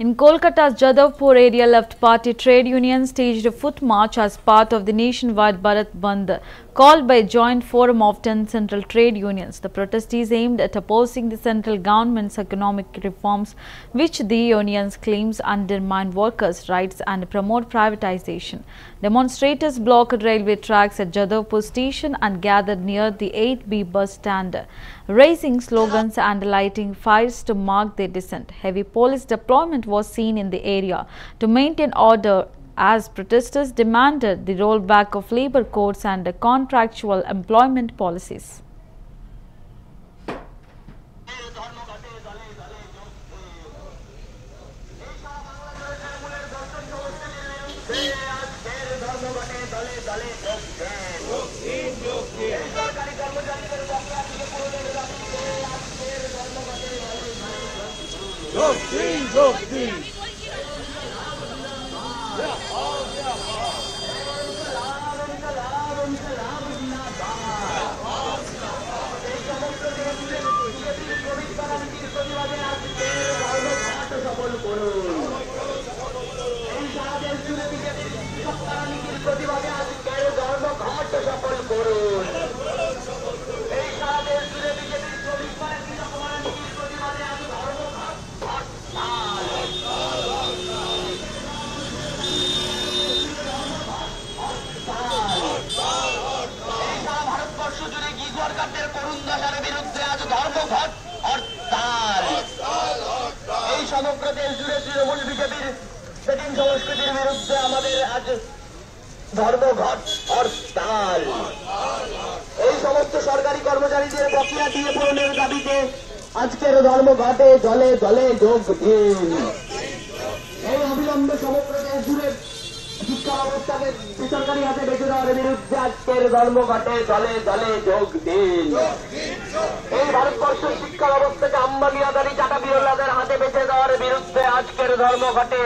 In Kolkata's Jadavpur area, left party trade unions staged a foot march as part of the nationwide Bharat Bandh called by a joint forum of 10 central trade unions. The protestees aimed at opposing the central government's economic reforms, which the unions claims undermine workers' rights and promote privatization. Demonstrators blocked railway tracks at Jadavpur station and gathered near the 8B bus stand, raising slogans and lighting fires to mark their descent. Heavy police deployment was seen in the area to maintain order as protesters demanded the rollback of labor codes and contractual employment policies. সমগ্র দেশ জুড়ে তৃণমূল বিজেপির setting সংস্কৃতির বিরুদ্ধে আমাদের আজ ধর্মঘট হরতাল। এই সমস্ত সরকারি কর্মচারীদের বকেয়া দিয়ে পূরণের দাবিতে আজকের ধর্মঘটে দলে দলে যোগ দিন। এই অবিলম্বে সমগ্র দেশ জুড়ে শিক্ষা ব্যবস্থাকে বেসরকারি হাতে বেঁচে দেওয়ার বিরুদ্ধে আজকের ধর্মঘটে দলে দলে যোগ দিন। এই ভারতবর্ষের শিক্ষা ব্যবস্থাকে আম্বানি আদানি টাটা বিড়লাদের হাতে বেঁচে দেওয়ার বিরুদ্ধে আজকের ধর্মঘটে